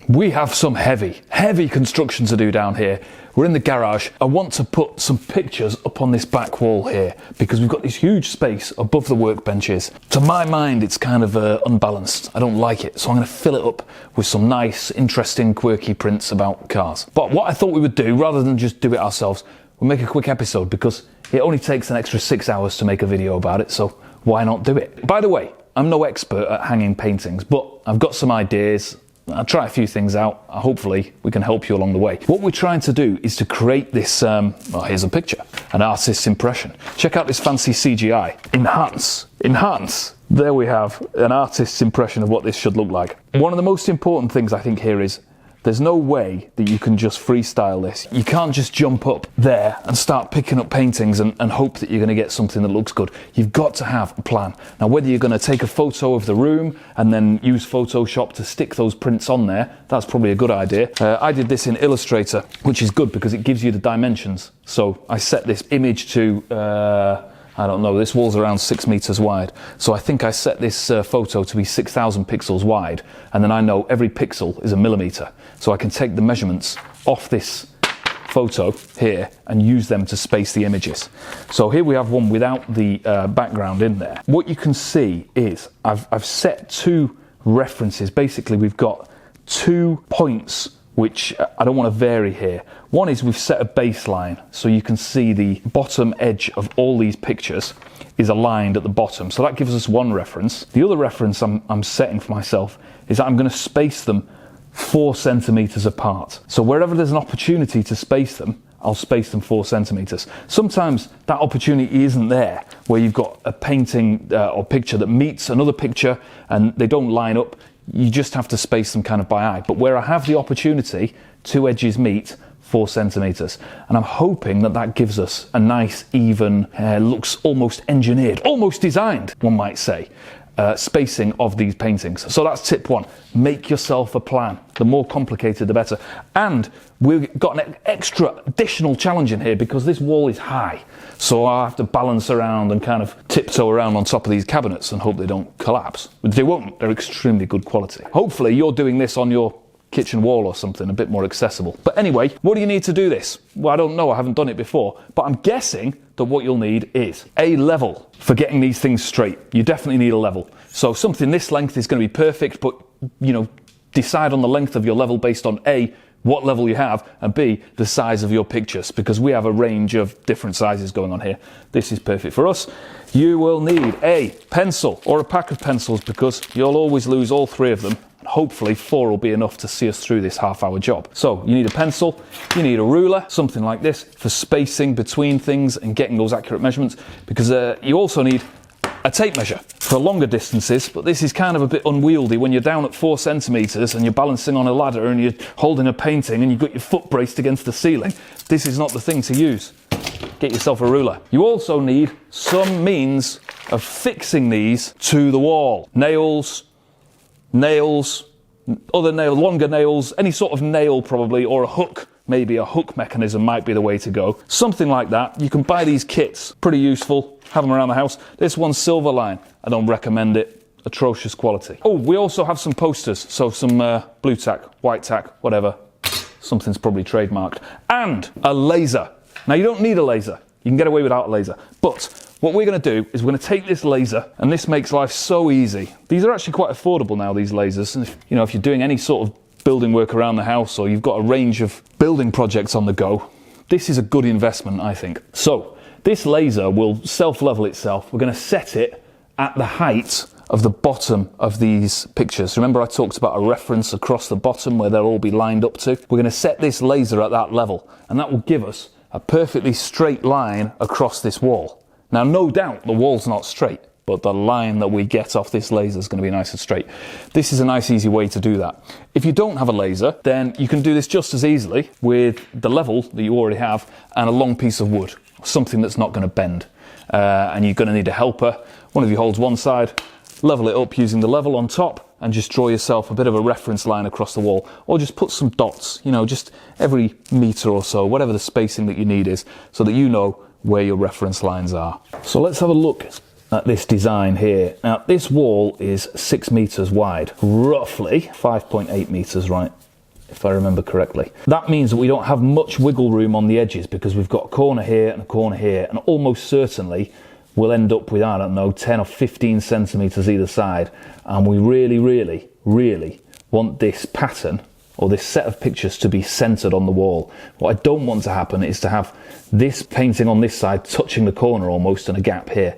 We have some heavy construction to do down here. We're in the garage. I want to put some pictures up on this back wall here because we've got this huge space above the workbenches. To my mind, it's kind of unbalanced. I don't like it. So I'm going to fill it up with some nice, interesting, quirky prints about cars. But what I thought we would do, rather than just do it ourselves, we'll make a quick episode because it only takes an extra 6 hours to make a video about it. So why not do it? By the way, I'm no expert at hanging paintings, but I've got some ideas. I'll try a few things out. Hopefully we can help you along the way. What we're trying to do is to create this, well, here's a picture, an artist's impression. Check out this fancy CGI. Enhance. There we have an artist's impression of what this should look like. One of the most important things I think here is there's no way that you can just freestyle this. You can't just jump up there and start picking up paintings and hope that you're going to get something that looks good. You've got to have a plan. Now, whether you're going to take a photo of the room and then use Photoshop to stick those prints on there, that's probably a good idea. I did this in Illustrator, which is good because it gives you the dimensions. So I set this image to, I don't know, this wall's around 6 meters wide. So I think I set this photo to be 6,000 pixels wide, and then I know every pixel is a millimeter. So I can take the measurements off this photo here and use them to space the images. So here we have one without the background in there. What you can see is I've set two references. Basically, we've got 2 points which I don't want to vary here. One is we've set a baseline, so you can see the bottom edge of all these pictures is aligned at the bottom. So that gives us one reference. The other reference I'm setting for myself is that I'm going to space them 4 centimeters apart. So wherever there's an opportunity to space them, I'll space them 4 centimeters. Sometimes that opportunity isn't there, where you've got a painting or picture that meets another picture and they don't line up. You just have to space them kind of by eye. But where I have the opportunity, 2 edges meet, 4 centimeters. And I'm hoping that that gives us a nice, even, looks almost engineered, almost designed, one might say, spacing of these paintings. So that's tip 1. Make yourself a plan. The more complicated, the better. And we've got an extra additional challenge in here because this wall is high. So I have to balance around and kind of tiptoe around on top of these cabinets and hope they don't collapse. They won't. They're extremely good quality. Hopefully you're doing this on your kitchen wall or something a bit more accessible. But anyway, what do you need to do this? Well, I don't know. I haven't done it before. But I'm guessing that what you'll need is a level for getting these things straight. You definitely need a level. So something this length is going to be perfect, but, you know, decide on the length of your level based on A, what level you have, and B, the size of your pictures, because we have a range of different sizes going on here. This is perfect for us. You will need a pencil or a pack of pencils because you'll always lose all 3 of them. Hopefully 4 will be enough to see us through this half-hour job. So you need a pencil, you need a ruler, something like this, for spacing between things and getting those accurate measurements, because you also need a tape measure for longer distances, but this is kind of a bit unwieldy when you're down at 4 centimeters and you're balancing on a ladder and you're holding a painting and you've got your foot braced against the ceiling. This is not the thing to use. Get yourself a ruler. You also need some means of fixing these to the wall. Nails, other nails, longer nails, any sort of nail probably, or a hook. Maybe a hook mechanism might be the way to go. Something like that. You can buy these kits. Pretty useful. Have them around the house. This one's silver line. I don't recommend it. Atrocious quality. Oh, we also have some posters. So some blue tack, white tack, whatever. Something's probably trademarked. And a laser. Now, you don't need a laser. You can get away without a laser. But what we're going to do is we're going to take this laser, and this makes life so easy. These are actually quite affordable now, these lasers. And if you're doing any sort of building work around the house, or you've got a range of building projects on the go, this is a good investment, I think. So this laser will self-level itself. We're going to set it at the height of the bottom of these pictures. Remember I talked about a reference across the bottom where they'll all be lined up to? We're going to set this laser at that level, and that will give us a perfectly straight line across this wall. Now, no doubt the wall's not straight, but the line that we get off this laser is going to be nice and straight. This is a nice, easy way to do that. If you don't have a laser, then you can do this just as easily with the level that you already have and a long piece of wood, something that's not going to bend. And you're going to need a helper. One of you holds one side, level it up using the level on top, and just draw yourself a bit of a reference line across the wall. Or just put some dots, just every meter or so, whatever the spacing that you need is, so that you know where your reference lines are. So let's have a look at this design here. Now, this wall is 6 meters wide, roughly 5.8 meters, right? if I remember correctly. That means that we don't have much wiggle room on the edges because we've got a corner here and a corner here, and almost certainly we'll end up with, I don't know, 10 or 15 centimeters either side. And we really, really, really want this pattern or this set of pictures to be centered on the wall. What I don't want to happen is to have this painting on this side touching the corner almost and a gap here.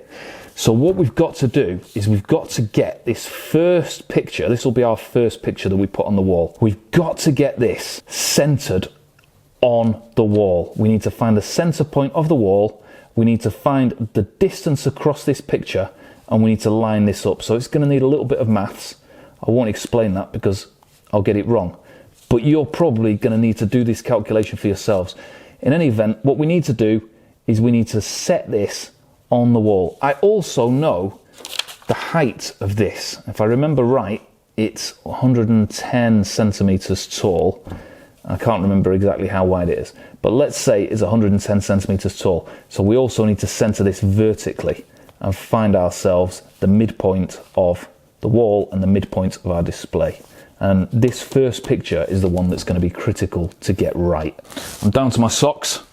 So what we've got to do is we've got to get this first picture, this will be our first picture that we put on the wall. We've got to get this centered on the wall. We need to find the center point of the wall. We need to find the distance across this picture, and we need to line this up. So it's going to need a little bit of maths. I won't explain that because I'll get it wrong. But you're probably going to need to do this calculation for yourselves. In any event, what we need to do is we need to set this on the wall. I also know the height of this. If I remember right, it's 110 centimeters tall. I can't remember exactly how wide it is, but let's say it's 110 centimeters tall. So we also need to center this vertically and find ourselves the midpoint of the wall and the midpoint of our display. And this first picture is the one that's going to be critical to get right. I'm down to my socks.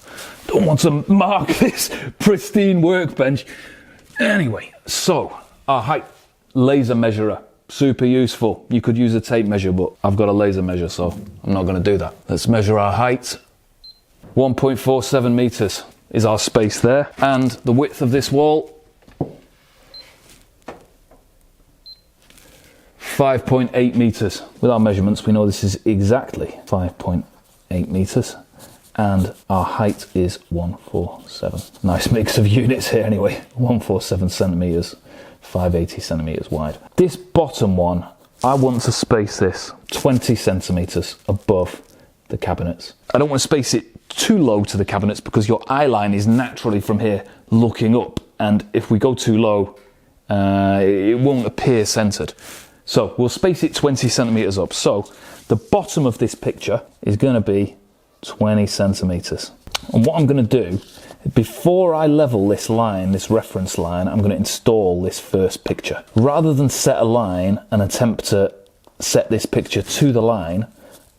Don't want to mark this pristine workbench. Anyway, so our height laser measurer, super useful. You could use a tape measure, but I've got a laser measure, so I'm not going to do that. Let's measure our height. 1.47 meters is our space there. And the width of this wall, 5.8 meters. With our measurements, we know this is exactly 5.8 meters. And our height is 147. Nice mix of units here anyway. 147 centimeters, 580 centimeters wide. This bottom one, I want to space this 20 centimeters above the cabinets. I don't want to space it too low to the cabinets because your eye line is naturally from here looking up. And if we go too low, it won't appear centered. So we'll space it 20 centimeters up. So the bottom of this picture is going to be 20 centimeters. And what I'm going to do, before I level this line, this reference line, I'm going to install this first picture. Rather than set a line and attempt to set this picture to the line,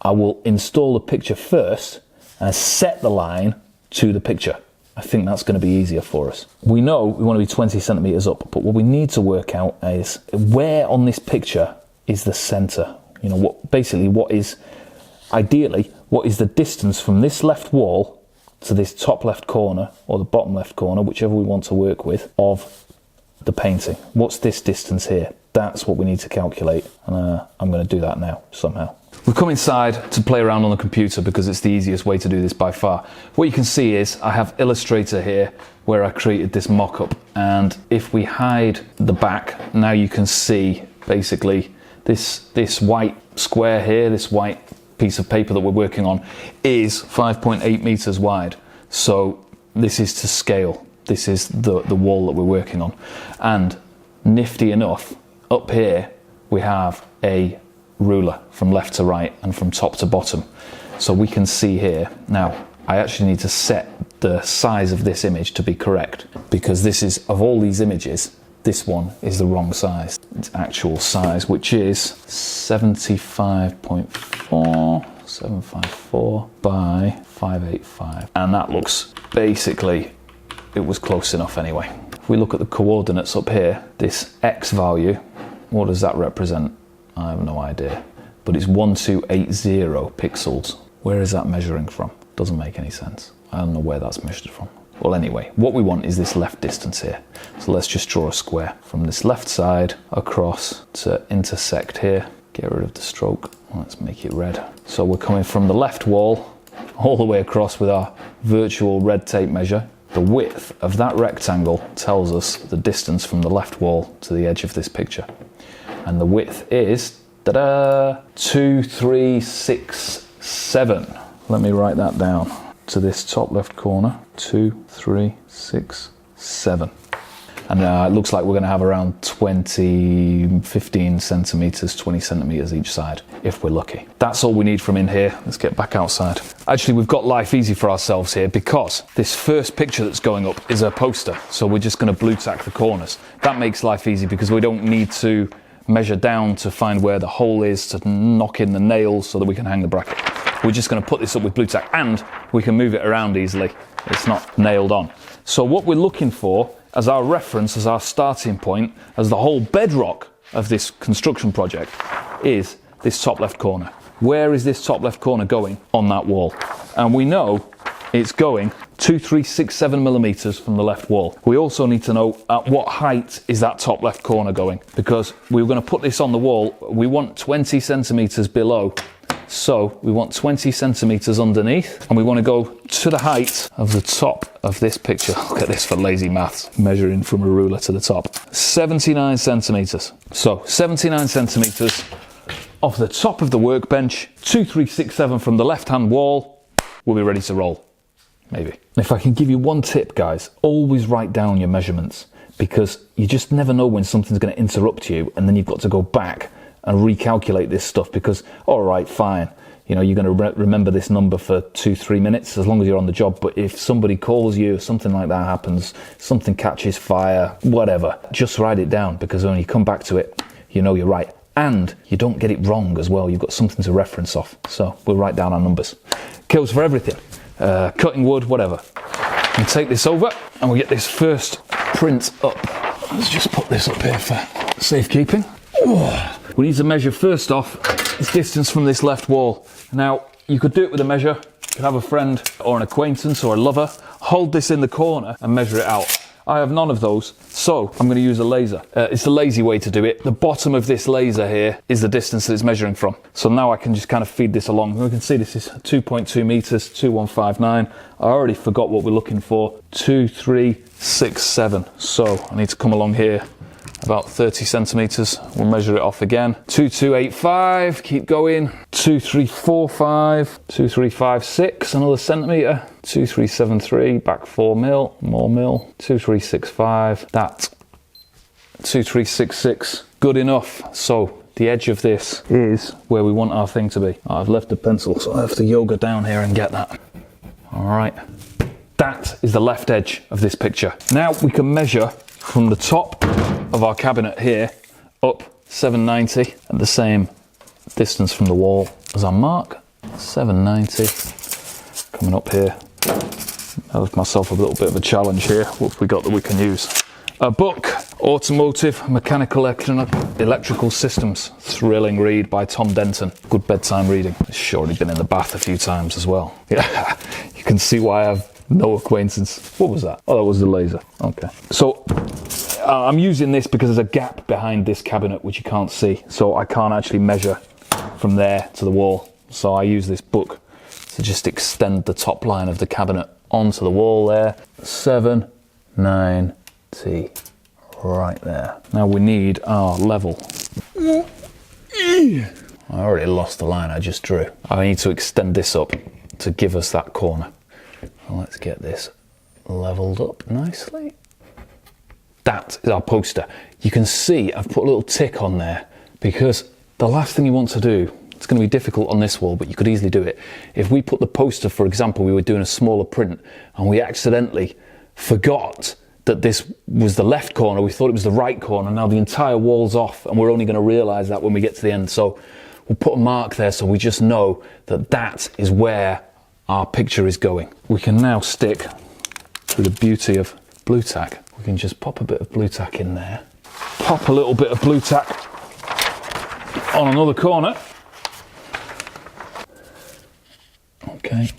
I will install the picture first and set the line to the picture. I think that's going to be easier for us. We know we want to be 20 centimeters up, but what we need to work out is where on this picture is the center. You know, what is ideally, what is the distance from this left wall to this top left corner or the bottom left corner, whichever we want to work with, of the painting? What's this distance here? That's what we need to calculate, and I'm going to do that now somehow. We've come inside to play around on the computer because it's the easiest way to do this by far. What you can see is I have Illustrator here where I created this mock-up, and if we hide the back, now you can see basically this white square here, this white piece of paper that we're working on is 5.8 meters wide. So this is to scale. This is the wall that we're working on. And nifty enough, up here we have a ruler from left to right and from top to bottom. So we can see here. Now, I actually need to set the size of this image to be correct because this is, of all these images, this one is the wrong size. Its actual size, which is 754 by 585. And that looks basically, it was close enough anyway. If we look at the coordinates up here, this X value, what does that represent? I have no idea, but it's 1280 pixels. Where is that measuring from? Doesn't make any sense. I don't know where that's measured from. Well, anyway, what we want is this left distance here. So let's just draw a square from this left side across to intersect here. Get rid of the stroke. Let's make it red. So we're coming from the left wall all the way across with our virtual red tape measure. The width of that rectangle tells us the distance from the left wall to the edge of this picture. And the width is, 2367. Let me write that down. To this top left corner, 2367. And it looks like we're going to have around 15 centimeters, 20 centimeters each side, if we're lucky. That's all we need from in here. Let's get back outside. Actually, we've got life easy for ourselves here because this first picture that's going up is a poster. So we're just going to blue tack the corners. That makes life easy because we don't need to measure down to find where the hole is, to knock in the nails so that we can hang the bracket. We're just going to put this up with blue tack, and we can move it around easily. It's not nailed on. So what we're looking for as our reference, as our starting point, as the whole bedrock of this construction project, is this top left corner. Where is this top left corner going on that wall? And we know it's going 2,367 millimeters from the left wall. We also need to know at what height is that top left corner going, because we were going to put this on the wall. We want 20 centimeters below. So we want 20 centimeters underneath, and we want to go to the height of the top of this picture. Look at this for lazy maths, measuring from a ruler to the top. 79 centimeters. So 79 centimeters off the top of the workbench, 2,367 from the left-hand wall. We'll be ready to roll. Maybe. If I can give you one tip, guys, always write down your measurements, because you just never know when something's going to interrupt you, and then you've got to go back and recalculate this stuff, because, all right, fine, you know, you're going to remember this number for 2-3 minutes as long as you're on the job. But if somebody calls you, something like that happens, something catches fire, whatever, just write it down, because when you come back to it, you know you're right. And you don't get it wrong as well. You've got something to reference off. So we'll write down our numbers. Kills for everything. Cutting wood, whatever. And take this over, and we'll get this first print up. Let's just put this up here for safekeeping. We need to measure first off this distance from this left wall. Now, you could do it with a measure. You could have a friend or an acquaintance or a lover hold this in the corner and measure it out. I have none of those, so I'm going to use a laser. It's the lazy way to do it. The bottom of this laser here is the distance that it's measuring from. So now I can just kind of feed this along. We can see this is 2.2 meters, 2159. I already forgot what we're looking for. 2,367. So I need to come along here about 30 centimeters. We'll measure it off again. 2,285, keep going. 2,345, 2,356, another centimeter. 2,373, back 4 mil, more mil. 2,365, that. 2,366, good enough. So the edge of this is where we want our thing to be. I've left the pencil, so I have to yoga down here and get that. All right, that is the left edge of this picture. Now we can measure from the top of our cabinet here up 790 at the same distance from the wall as our mark. 790. Coming up here. I left myself a little bit of a challenge here. What have we got that we can use? A book, Automotive Mechanical Electrical Systems. Thrilling read by Tom Denton. Good bedtime reading. Surely been in the bath a few times as well. Yeah, you can see why I have no acquaintance. What was that? Oh, that was the laser. Okay. So I'm using this because there's a gap behind this cabinet which you can't see. So I can't actually measure from there to the wall. So I use this book to just extend the top line of the cabinet onto the wall there. 790 right there. Now we need our level. I already lost the line I just drew. I need to extend this up to give us that corner. Well, let's get this leveled up nicely. That is our poster. You can see I've put a little tick on there because the last thing you want to do, it's going to be difficult on this wall, but you could easily do it. If we put the poster, for example, we were doing a smaller print and we accidentally forgot that this was the left corner, we thought it was the right corner, now the entire wall's off and we're only going to realise that when we get to the end. So we'll put a mark there so we just know that that is where our picture is going. We can now stick, through the beauty of blue tack, we can just pop a bit of blue tack in there, pop a little bit of blue tack on another corner. Okay,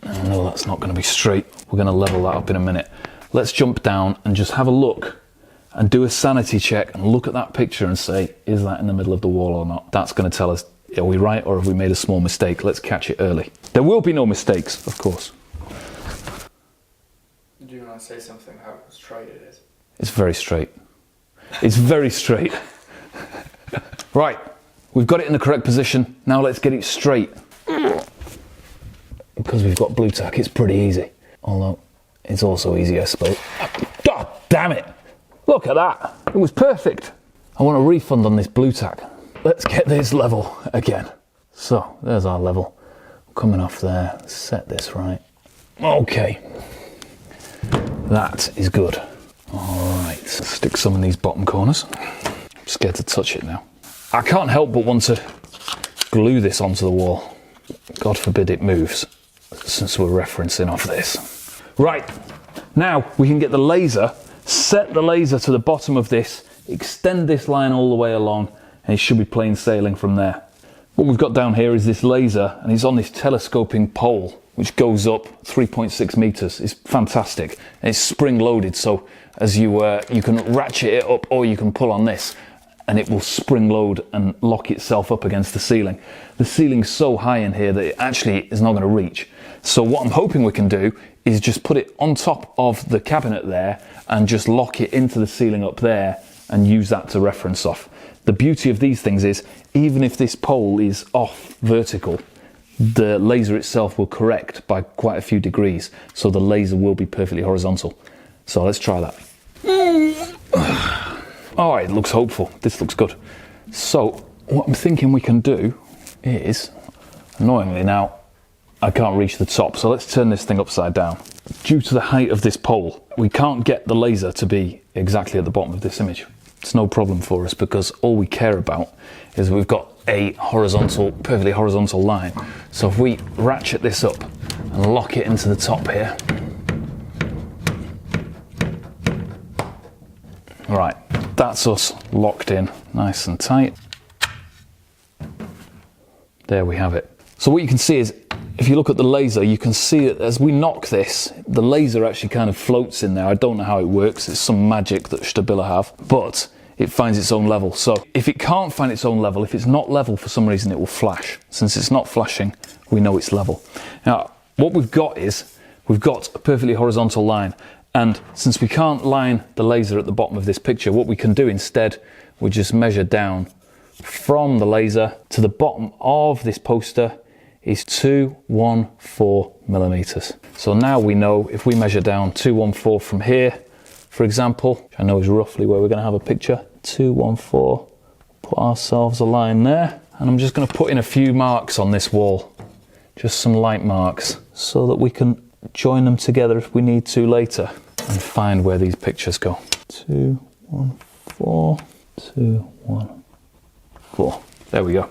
I know that's not going to be straight. We're going to level that up in a minute. Let's jump down and just have a look and do a sanity check and look at that picture and say, is that in the middle of the wall or not? That's going to tell us, are we right or have we made a small mistake? Let's catch it early. There will be no mistakes, of course. Do you want to say something how straight it is? It's very straight. It's very straight. Right, we've got it in the correct position. Now let's get it straight. Because we've got blue tack, it's pretty easy. Although, it's also easy, I suppose. God damn it! Look at that! It was perfect! I want a refund on this blue tack. Let's get this level again. So, there's our level. Coming off there, set this right. Okay. That is good. Alright, stick some in these bottom corners. scared to touch it now. I can't help but want to glue this onto the wall. God forbid it moves, since we're referencing off this. Right, now we can get the laser, set the laser to the bottom of this, extend this line all the way along, and it should be plain sailing from there. What we've got down here is this laser, and it's on this telescoping pole, which goes up 3.6 meters. It's fantastic. And it's spring loaded, so as you can ratchet it up, or you can pull on this, and it will spring load and lock itself up against the ceiling. The ceiling's so high in here that it actually is not going to reach. So what I'm hoping we can do is just put it on top of the cabinet there and just lock it into the ceiling up there and use that to reference off. The beauty of these things is, even if this pole is off vertical, the laser itself will correct by quite a few degrees, so the laser will be perfectly horizontal. So let's try that. Oh, it looks hopeful. This looks good. So what I'm thinking we can do is, annoyingly now, I can't reach the top, so let's turn this thing upside down. Due to the height of this pole, we can't get the laser to be exactly at the bottom of this image. It's no problem for us, because all we care about is we've got a horizontal, perfectly horizontal line. So if we ratchet this up and lock it into the top here. Right, that's us locked in nice and tight. There we have it. So what you can see is, if you look at the laser, you can see that as we knock this, the laser actually kind of floats in there. I don't know how it works. It's some magic that Stabila have, but it finds its own level. So if it can't find its own level, if it's not level for some reason, it will flash. Since it's not flashing, we know it's level. Now, what we've got is, we've got a perfectly horizontal line. And since we can't line the laser at the bottom of this picture, what we can do instead, we just measure down from the laser to the bottom of this poster is 214 millimeters. So now we know if we measure down 214 from here, for example, which I know is roughly where we're going to have a picture, 214, put ourselves a line there, and I'm just going to put in a few marks on this wall, just some light marks, so that we can join them together if we need to later and find where these pictures go. 214, 214. There we go.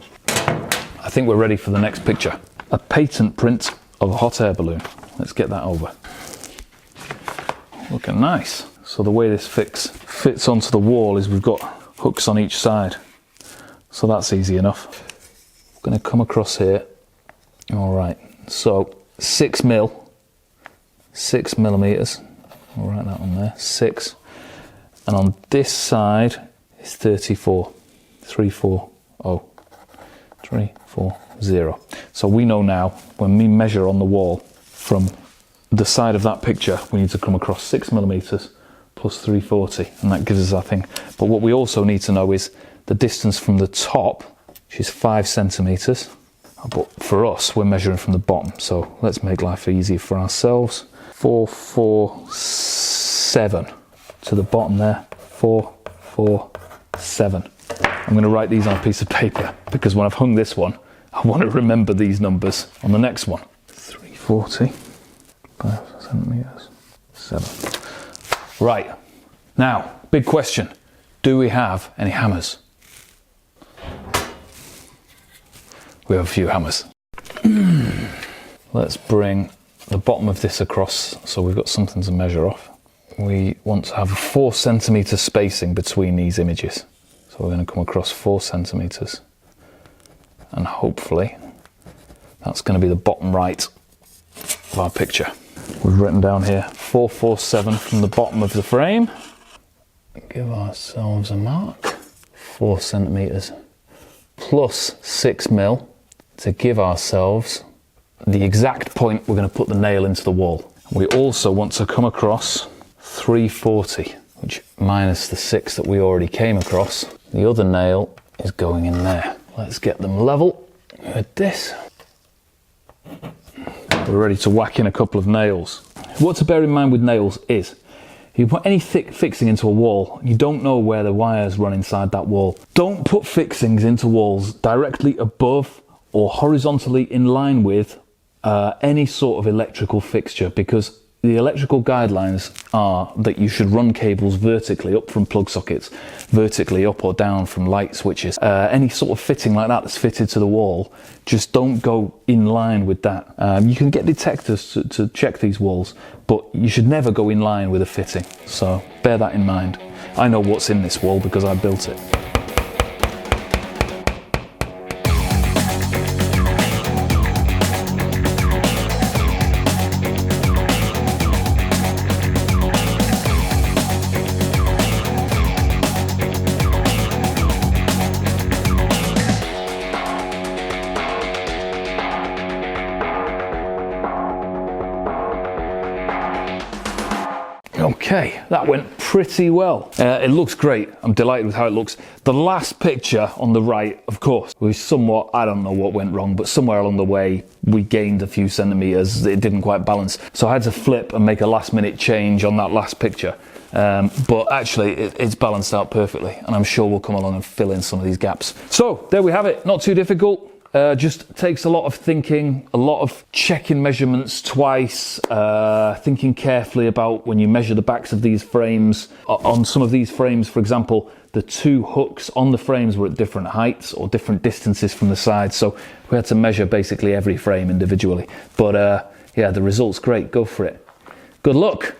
I think we're ready for the next picture. A patent print of a hot air balloon. Let's get that over. Looking nice. So the way this fits onto the wall is we've got hooks on each side. So that's easy enough. I'm going to come across here. All right. So 6 millimeters. I'll write that on there. 6. And on this side is 34. 340. 340. So we know now when we measure on the wall from the side of that picture, we need to come across 6 millimeters plus 340, and that gives us our thing. But what we also need to know is the distance from the top, which is 5 centimeters. But for us, we're measuring from the bottom. So let's make life easier for ourselves. 447 to the bottom there. 447. I'm going to write these on a piece of paper, because when I've hung this one, I want to remember these numbers on the next one. 340, 5 centimeters, 7. Right, now, big question. Do we have any hammers? We have a few hammers. Let's bring the bottom of this across so we've got something to measure off. We want to have a 4 centimeter spacing between these images. So we're going to come across 4 centimeters, and hopefully that's going to be the bottom right of our picture. We've written down here 447 from the bottom of the frame. Give ourselves a mark. 4 centimeters plus 6 mil to give ourselves the exact point we're going to put the nail into the wall. We also want to come across 340, which minus the 6 that we already came across. The other nail is going in there. Let's get them level with this. We're ready to whack in a couple of nails. What to bear in mind with nails is, if you put any thick fixing into a wall, you don't know where the wires run inside that wall. Don't put fixings into walls directly above or horizontally in line with any sort of electrical fixture, because the electrical guidelines are that you should run cables vertically up from plug sockets, vertically up or down from light switches. Any sort of fitting like that that's fitted to the wall, just don't go in line with that. You can get detectors to check these walls, but you should never go in line with a fitting. So bear that in mind. I know what's in this wall because I built it. Okay, that went pretty well. It looks great. I'm delighted with how it looks. The last picture on the right, of course, was somewhat, I don't know what went wrong, but somewhere along the way, we gained a few centimeters. It didn't quite balance. So I had to flip and make a last minute change on that last picture. But actually, it's balanced out perfectly, and I'm sure we'll come along and fill in some of these gaps. So there we have it. Not too difficult. Just takes a lot of thinking, a lot of checking measurements twice, thinking carefully about when you measure the backs of these frames. On some of these frames, for example, the two hooks on the frames were at different heights or different distances from the sides, so we had to measure basically every frame individually. But yeah, the result's great. Go for it. Good luck.